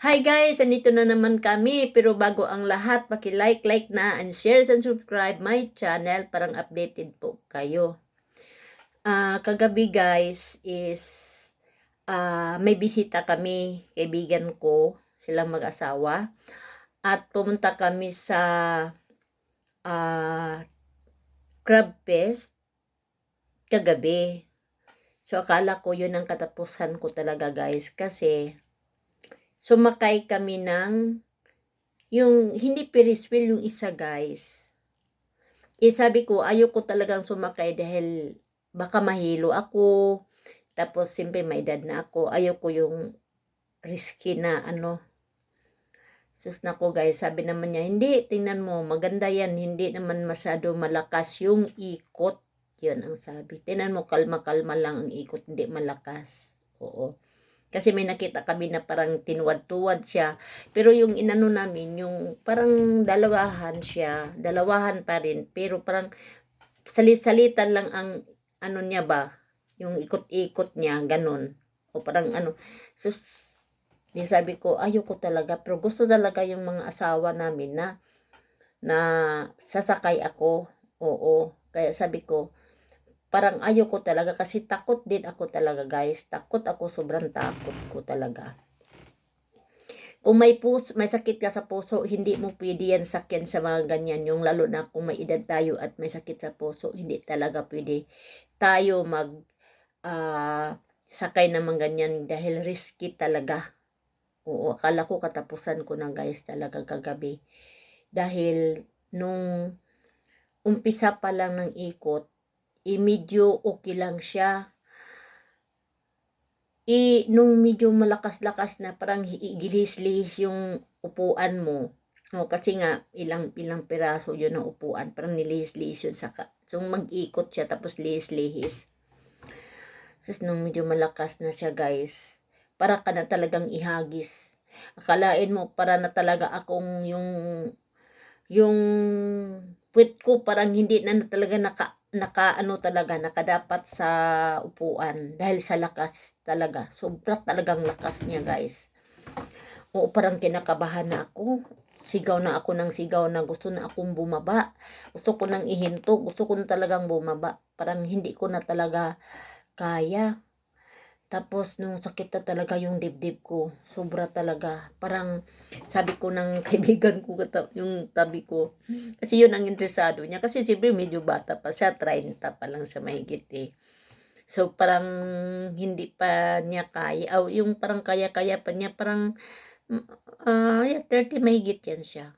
Hi guys! Andito na naman kami. Pero bago ang lahat, paki-like na and share and subscribe my channel parang updated po kayo. Kagabi guys is may bisita kami, kaibigan ko, silang mag-asawa. At pumunta kami sa Crab Fest kagabi. So akala ko yun ang katapusan ko talaga guys kasi sumakay kami ng yung hindi Ferris wheel yung isa guys. Sabi ko ayoko talagang sumakay dahil baka mahilo ako. Tapos siyempre may edad na ako. Ayoko yung risky na ano. Sus nako guys, sabi naman niya, hindi, tingnan mo, maganda yan. Hindi naman masyado malakas yung ikot. Yun ang sabi. Tingnan mo, kalma-kalma lang ang ikot, hindi malakas. Oo. Kasi may nakita kami na parang tinuwad-tuwad siya. Pero yung inano namin, yung parang dalawahan siya. Dalawahan pa rin. Pero parang salit-salitan lang ang ano niya ba. Yung ikot-ikot niya, ganun. O parang ano. So, di sabi ko, ayoko talaga. Pero gusto talaga yung mga asawa namin na sasakay ako. Oo. Kaya sabi ko, parang ayoko talaga kasi takot din ako talaga guys. Takot ako, sobrang takot ko talaga. Kung may sakit ka sa puso, hindi mo pwede yan sakyan sa mga ganyan. Yung lalo na kung may edad tayo at may sakit sa puso, hindi talaga pwede tayo sakay ng mga ganyan dahil risky talaga. Oo, akala ko katapusan ko na guys talaga kagabi. Dahil nung umpisa pa lang ng ikot, medyo okay lang siya. Nung medyo malakas-lakas na parang gilihis-lihis yung upuan mo. O, kasi nga, ilang piraso yun ng upuan. Parang nilihis-lihis yun. So, mag-ikot siya tapos lihis-lihis. So, nung medyo malakas na siya guys, para ka na talagang ihagis. Akalain mo, para na talaga akong yung puwet ko parang hindi na talaga nakadapat sa upuan dahil sa lakas talaga. Sobra talagang lakas niya guys. Oo, parang kinakabahan na ako. Sigaw na ako ng sigaw na gusto na akong bumaba. Gusto ko nang ihinto. Gusto ko na talagang bumaba. Parang hindi ko na talaga kaya. Tapos nung sakit na talaga yung dibdib ko, sobra talaga. Parang sabi ko ng kaibigan ko, yung tabi ko, kasi yun ang interesado niya. Kasi siyempre medyo bata pa siya, 30 pa lang siya mahigit eh. So parang hindi pa niya kaya, yung parang kaya-kaya pa niya, parang 30 mahigit yan siya.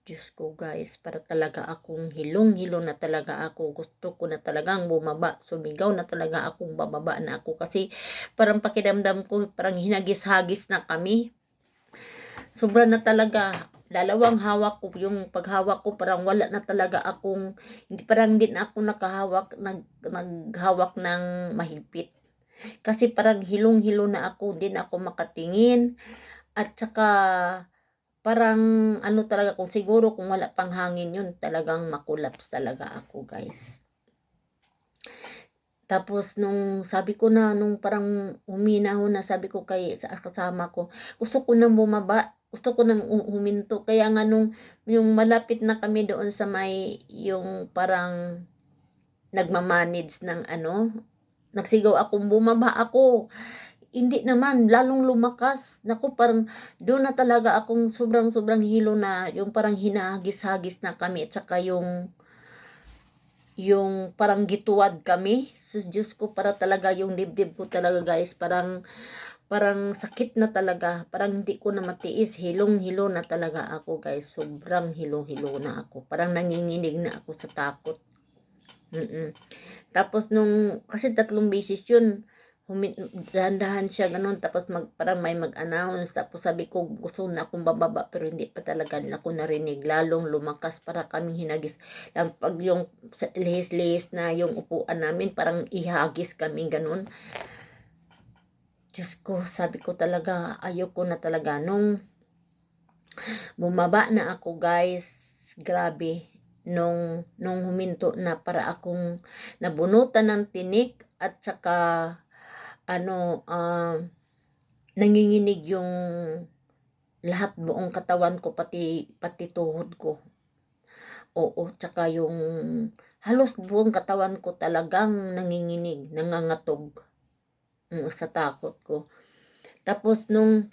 Diyos ko guys, para talaga akong hilong-hilo na talaga ako. Gusto ko na talagang bumaba. Sumigaw na talaga akong bababa na ako. Kasi parang pakidamdam ko, parang hinagis-hagis na kami. Sobra na talaga. Dalawang hawak ko, yung paghawak ko, parang wala na talaga akong, parang hindi na ako nakahawak, naghawak ng mahigpit. Kasi parang hilong-hilo na ako, din ako makatingin. At saka, parang ano talaga, kung siguro kung wala pang hangin yun, talagang makulaps talaga ako guys. Tapos nung sabi ko na, nung parang huminahon na, sabi ko sa kasama ko, gusto ko nang bumaba, gusto ko nang huminto. Kaya nga yung malapit na kami doon sa may, yung parang nagmamanage ng ano, nagsigaw akong bumaba ako. Hindi naman, lalong lumakas. Naku, parang doon na talaga akong sobrang hilo na, yung parang hinahagis-hagis na kami at saka yung parang gituwad kami. So, Diyos ko, para talaga yung dibdib ko talaga guys, parang sakit na talaga. Parang hindi ko na matiis. Hilong-hilo na talaga ako guys. Sobrang hilo-hilo na ako. Parang nanginginig na ako sa takot. Tapos kasi 3 beses yun, dahan-dahan siya ganun, tapos parang may mag-announce, tapos sabi ko gusto na akong bababa, pero hindi pa talaga ako narinig, lalong lumakas, para kaming hinagis. Pag yung lihis-lihis na yung upuan namin, parang ihagis kami ganun. Diyos ko, sabi ko talaga, ayoko na talaga. Nung bumaba na ako guys, grabe, nung huminto na, para akong nabunutan ng tinik at saka nanginginig yung lahat, buong katawan ko, pati tuhod ko. Oo, tsaka yung halos buong katawan ko talagang nanginginig, nangangatog, sa takot ko. Tapos nung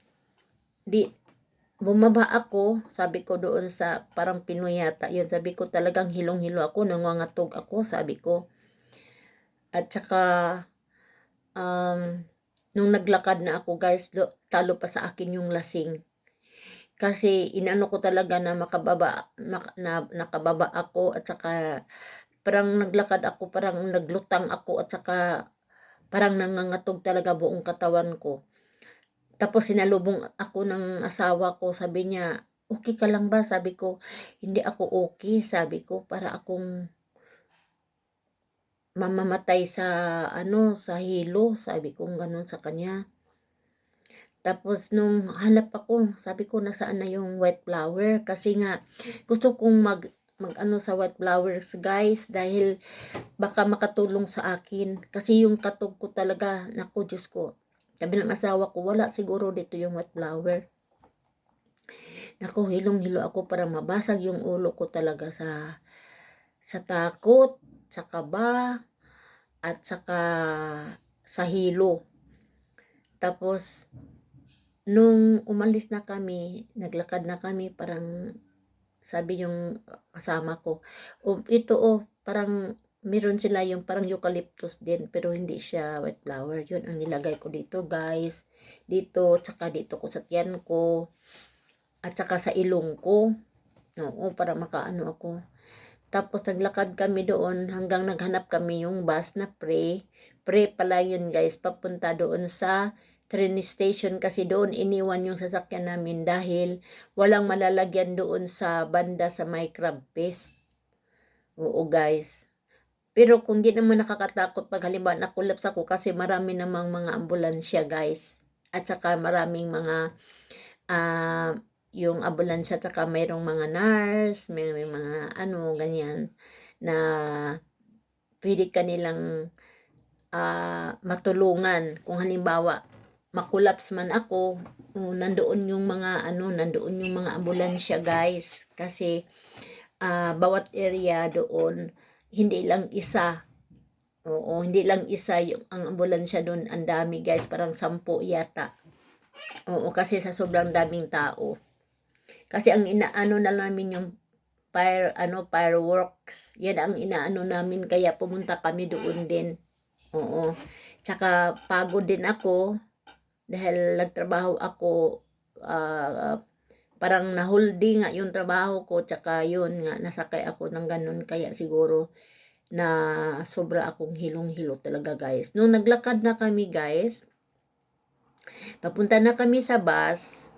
bumaba ako, sabi ko doon sa parang Pinoy yata yun, sabi ko talagang hilong-hilo ako, nangangatog ako, sabi ko. At saka nung naglakad na ako guys, talo pa sa akin yung lasing. Kasi inano ko talaga na nakababa ako, at saka parang naglakad ako, parang naglutang ako, at saka parang nangangatog talaga buong katawan ko. Tapos sinalubong ako ng asawa ko, sabi niya, "Okay ka lang ba?" Sabi ko, "Hindi ako okay." Sabi ko, "Para akong mamamatay sa sa hilo." Sabi ko gano'n sa kanya. Tapos nung hanap ako, sabi ko, "Nasaan na yung white flower?" Kasi nga gusto kong mag sa white flowers guys, dahil baka makatulong sa akin. Kasi yung katog ko talaga, naku Diyos ko. Sabi ng asawa ko, "Wala siguro dito yung white flower." Naku, hilong-hilo ako, para mabasag yung ulo ko talaga sa takot, sa kaba, at saka sa hilo. Tapos nung umalis na kami, naglakad na kami, parang sabi yung kasama ko, parang meron sila yung parang eucalyptus din, pero hindi siya white flower. Yun ang nilagay ko dito guys. Dito, tsaka dito ko sa tiyan ko, at saka sa ilong ko. Oo, para makaano ako. Tapos naglakad kami doon hanggang naghanap kami yung bus na pre. Pre pala yun guys, papunta doon sa train station, kasi doon iniwan yung sasakyan namin dahil walang malalagyan doon sa banda sa may crab fest. Oo guys. Pero kung di naman nakakatakot pag halimbawa nakulaps ako, kasi marami namang mga ambulansya guys. At saka maraming mga yung ambulansya, at saka mayroong mga nurse, may mga ganyan na pwede kanilang matulungan kung halimbawa makulaps man ako. Nandoon yung mga nandoon yung mga ambulansya guys, kasi bawat area doon, hindi lang isa. Oo, hindi lang isa yung ang ambulansya doon, ang dami guys, parang 10 yata. Oo, kasi sa sobrang daming tao. Kasi ang inaano na namin yung fireworks. Yan ang inaano namin, kaya pumunta kami doon din. Oo. Tsaka pagod din ako dahil nagtrabaho ako, parang nahuldi nga yung trabaho ko, tsaka yun nga nasakay ako ng ganun, kaya siguro na sobra akong hilong-hilo talaga guys. Nung naglakad na kami guys, papunta na kami sa bus,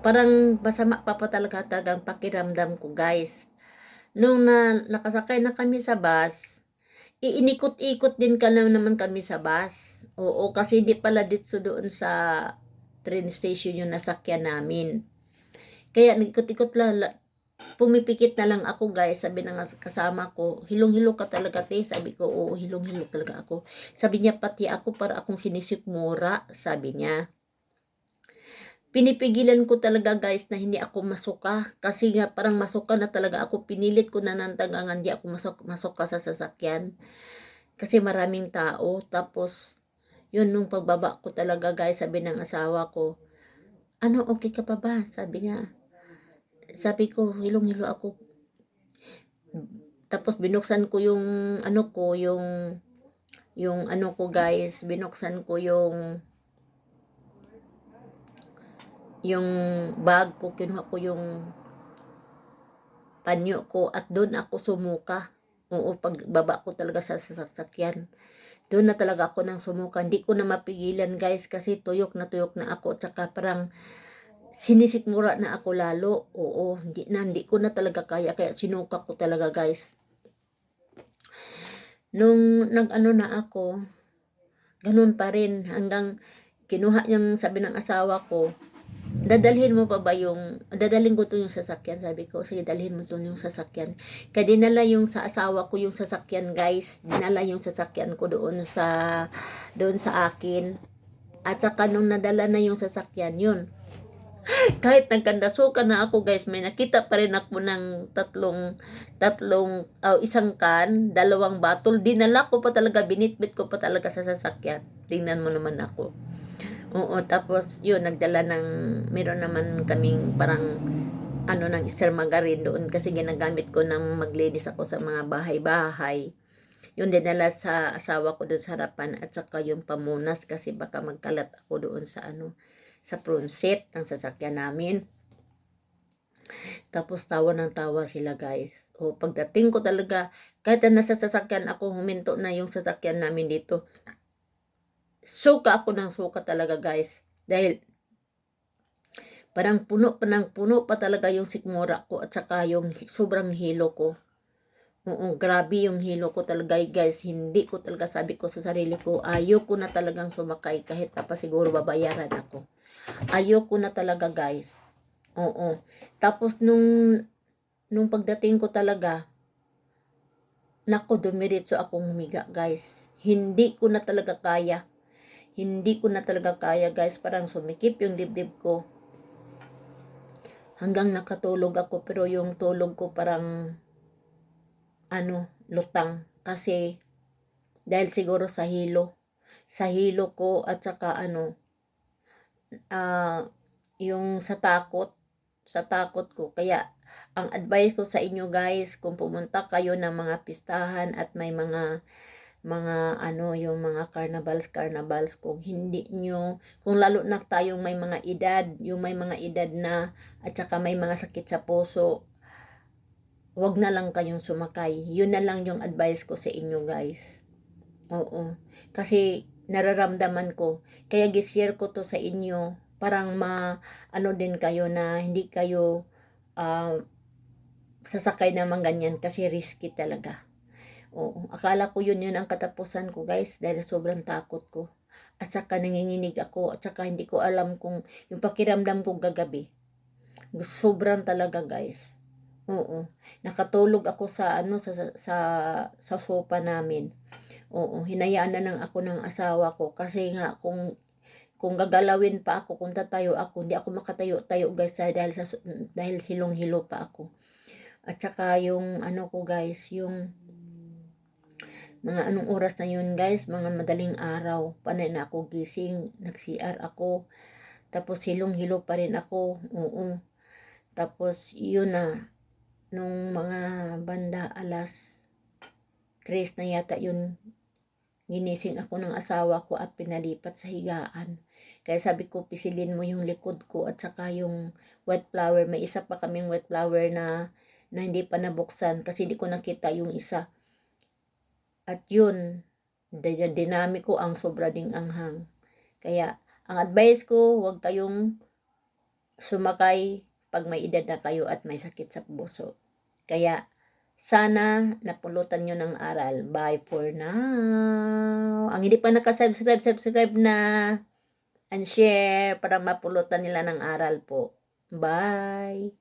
parang masama pa talagang pakiramdam ko guys. Nung nakasakay na kami sa bus, inikot-ikot din naman kami sa bus. Oo, kasi hindi pala dito doon sa train station yung nasakyan namin. Kaya nag-ikot-ikot lang, pumipikit na lang ako guys. Sabi ng kasama ko, "Hilong-hilo ka talaga te." Sabi ko, "Oo, hilong-hilo talaga ako." Sabi niya, "Pati ako, para akong sinisikmura." Sabi niya. Pinipigilan ko talaga guys na hindi ako masuka, kasi nga parang masuka na talaga ako. Pinilit ko na ng tagangan, di ako masuka sa sasakyan kasi maraming tao. Tapos yun, nung pagbaba ko talaga guys, sabi ng asawa ko, "Okay ka pa ba?" Sabi niya. Sabi ko, "Hilong-hilo ako." Tapos binuksan ko yung ko guys, binuksan ko yung bag ko, kinuha ko yung panyo ko, at doon ako sumuka. Oo, pagbaba ko talaga sa sasakyan, doon na talaga ako nang sumuka. Hindi ko na mapigilan guys, kasi tuyok na ako, tsaka parang sinisikmura na ako lalo. Oo, hindi ko na talaga kaya, kaya sinuka ko talaga guys. Nung na ako, ganun pa rin, hanggang kinuha niyang, sabi ng asawa ko, "Dadalhin mo pa ba dadalhin ko to yung sasakyan?" Sabi ko, "Sige, dalhin mo to yung sasakyan." Kaya dinala yung sa asawa ko yung sasakyan guys. Dinala yung sasakyan ko doon sa akin. At saka nung nadala na yung sasakyan, yun. Kahit nagkandasukan na ako guys, may nakita pa rin ako ng isang can, 2 bottle. Dinala ko pa talaga, binitbit ko pa talaga sa sasakyan. Tingnan mo naman ako. Oo, tapos yun, meron naman kaming parang ng Easter margarine doon kasi ginagamit ko nang maglinis ako sa mga bahay-bahay. Yung dinala sa asawa ko doon sa harapan at saka yung pamunas kasi baka magkalat ako doon sa front seat ng sasakyan namin. Tapos tawa ng tawa sila guys. O pagdating ko talaga, kahit na nasa sasakyan ako, huminto na yung sasakyan namin dito. Suka ako ng suka talaga guys. Dahil parang puno pa talaga yung sikmura ko at saka yung sobrang hilo ko. Oo, grabe yung hilo ko talaga guys. Hindi ko talaga, sabi ko sa sarili ko, ayoko na talagang sumakay kahit pa siguro babayaran ako. Ayoko na talaga guys. Oo. Tapos nung pagdating ko talaga, nako, dumiretso akong humiga guys. Hindi ko na talaga kaya. Hindi ko na talaga kaya guys. Parang sumikip yung dibdib ko. Hanggang nakatulog ako pero yung tulog ko parang lutang kasi dahil siguro sa hilo ko at saka yung sa takot ko. Kaya ang advice ko sa inyo guys, kung pumunta kayo ng mga pistahan at may mga yung mga carnivals, kung lalo na tayong may mga edad na at saka may mga sakit sa puso, wag na lang kayong sumakay. Yun na lang yung advice ko sa inyo guys. Oo. Kasi nararamdaman ko. Kaya gi-share ko to sa inyo. Parang din kayo na hindi kayo sasakay naman ganyan kasi risky talaga. Oo. Akala ko yun ang katapusan ko guys dahil sobrang takot ko. At saka nanginginig ako at saka hindi ko alam kung yung pakiramdam ko gagabi. Sobrang talaga guys. Oo. Nakatulog ako sa sa sofa namin. Oo, hinayaan na lang ako ng asawa ko kasi nga kung gagalawin pa ako, kung tatayo ako, hindi ako makatayo-tayo guys dahil hilong-hilo pa ako. At saka yung ko guys, yung mga anong oras na yun guys, mga madaling araw, panay na ako gising, nag-CR ako, tapos hilong-hilo pa rin ako, oo. Tapos yun na, nung mga banda alas 3 na yata yun, ginising ako ng asawa ko at pinalipat sa higaan. Kaya sabi ko, pisilin mo yung likod ko at saka yung white flower. May isa pa kaming white flower na hindi pa nabuksan kasi hindi ko nakita yung isa. At yun, dinami ko ang sobra ding anghang. Kaya, ang advice ko, huwag kayong sumakay pag may edad na kayo at may sakit sa puso. Kaya, sana napulutan nyo ng aral. Bye for now. Ang hindi pa nakasubscribe, subscribe na. And share para mapulutan nila ng aral po. Bye.